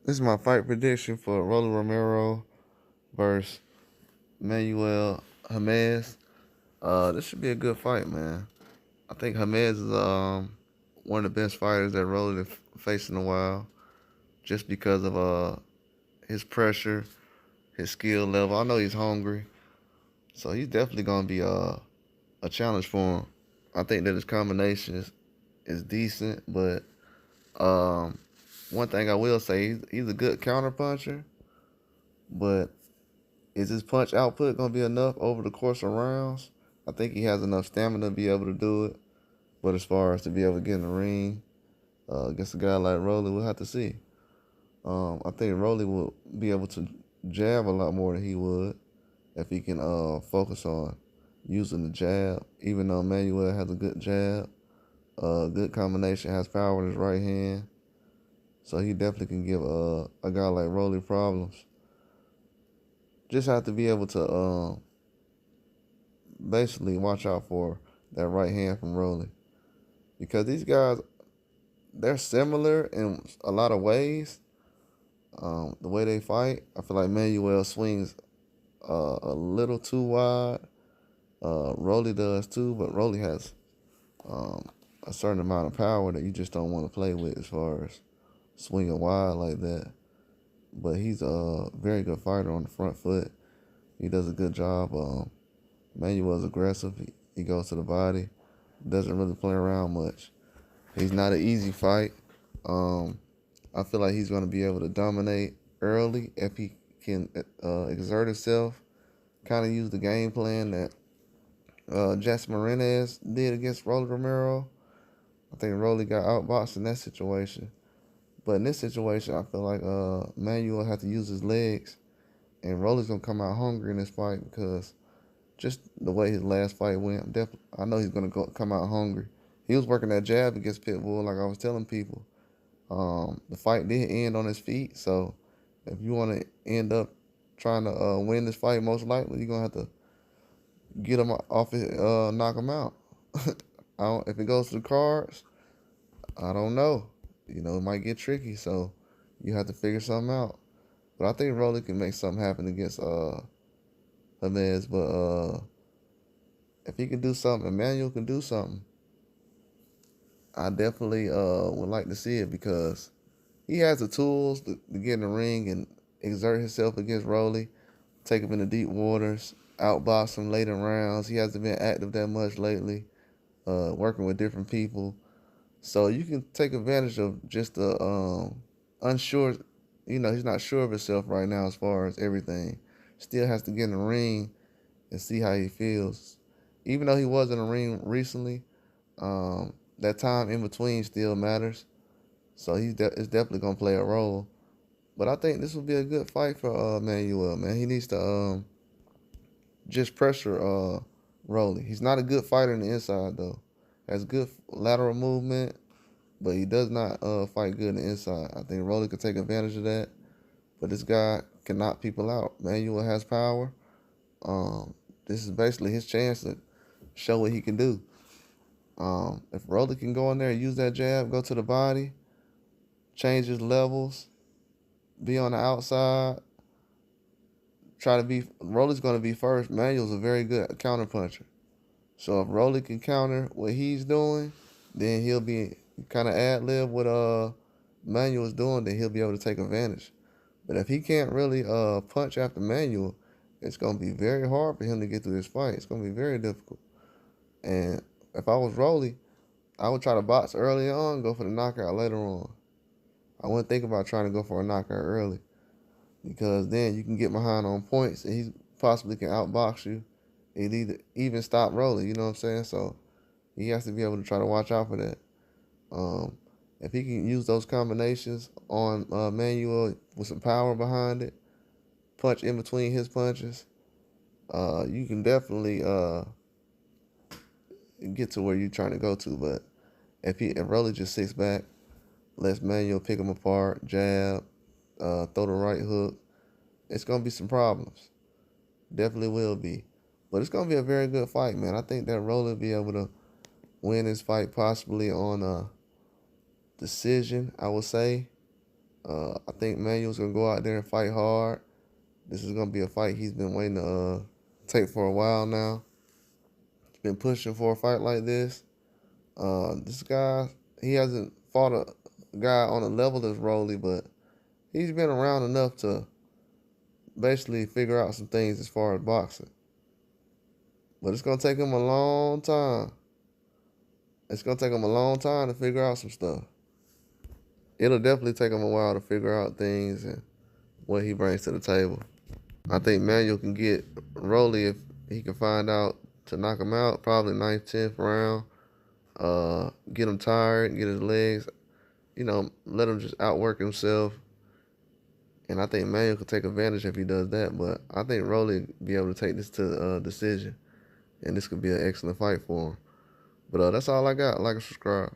This is my fight prediction for Romero versus Manuel Jaimes. This should be a good fight, man. I think Jaimes is one of the best fighters that Rolly faced in a while, just because of his pressure, his skill level. I know he's hungry, so he's definitely gonna be a challenge for him. I think that his combination is decent, but um, one thing I will say, he's a good counter puncher, but is his punch output going to be enough over the course of rounds? I think he has enough stamina to be able to do it. But as far as to be able to get in the ring against a guy like Rolly, we'll have to see. I think Rolly will be able to jab a lot more than he would if he can focus on using the jab. Even though Manuel has a good jab, good combination, has power in his right hand. So he definitely can give a guy like Rolly problems. Just have to be able to basically watch out for that right hand from Rolly. Because these guys, they're similar in a lot of ways. The way they fight, I feel like Manuel swings a little too wide. Rolly does too, but Rolly has um, a certain amount of power that you just don't want to play with as far as swinging wide like that. But he's a very good fighter on the front foot. He does a good job. Manuel's aggressive. He goes to the body. Doesn't really play around much. He's not an easy fight. Um, I feel like he's going to be able to dominate early if he can exert himself. Kind of use the game plan that Jess Marinez did against Rolly Romero. I think Rolly got outboxed in that situation. But in this situation, I feel like Manuel had to use his legs, and Rolly's gonna come out hungry in this fight because just the way his last fight went, I know he's gonna come out hungry. He was working that jab against Pitbull, like I was telling people. The fight did end on his feet, so if you want to end up trying to win this fight, most likely you're gonna have to get him off it, knock him out. If it goes to the cards, I don't know. It might get tricky, so you have to figure something out. But I think Rolly can make something happen against Jaimes. But if he can do something, Emmanuel can do something. I definitely would like to see it because he has the tools to get in the ring and exert himself against Rolly, take him into deep waters, outbox him late in rounds. He hasn't been active that much lately, working with different people. So you can take advantage of just the unsure. He's not sure of himself right now as far as everything. Still has to get in the ring and see how he feels. Even though he was in the ring recently, that time in between still matters. So it's definitely gonna play a role. But I think this will be a good fight for Manuel. Man, he needs to just pressure Rolly. He's not a good fighter on the inside though. Has good lateral movement, but he does not fight good on the inside. I think Rolly could take advantage of that. But this guy can knock people out. Manuel has power. This is basically his chance to show what he can do. If Rolly can go in there and use that jab, go to the body, change his levels, be on the outside, try to be. Rolly's going to be first. Manuel's a very good counter puncher. So if Rolly can counter what he's doing, then he'll be kind of ad lib what Manuel's doing. Then he'll be able to take advantage. But if he can't really punch after Manuel, it's going to be very hard for him to get through this fight. It's going to be very difficult. And if I was Rolly, I would try to box early on, go for the knockout later on. I wouldn't think about trying to go for a knockout early because then you can get behind on points and he possibly can outbox you. It either even stop Rolly, you know what I'm saying? So he has to be able to try to watch out for that. Um, if he can use those combinations on Manuel with some power behind it, punch in between his punches, you can definitely get to where you're trying to go to. But if Rolly just sits back, lets Manuel pick him apart, jab, throw the right hook, it's gonna be some problems. Definitely will be. But it's gonna be a very good fight, man. I think that Rolly will be able to win this fight possibly on a decision, I would say. I think Manuel's gonna go out there and fight hard. This is gonna be a fight he's been waiting to take for a while now. He's been pushing for a fight like this. This guy, he hasn't fought a guy on a level as Rolly, but he's been around enough to basically figure out some things as far as boxing. But it's gonna take him a long time. It's gonna take him a long time to figure out some stuff. It'll definitely take him a while to figure out things and what he brings to the table. I think Manuel can get Rolly if he can find out to knock him out, probably 9th, 10th round. Get him tired, get his legs, let him just outwork himself. And I think Manuel could take advantage if he does that. But I think Rolly be able to take this to decision. And this could be an excellent fight for him. But that's all I got. Like and subscribe.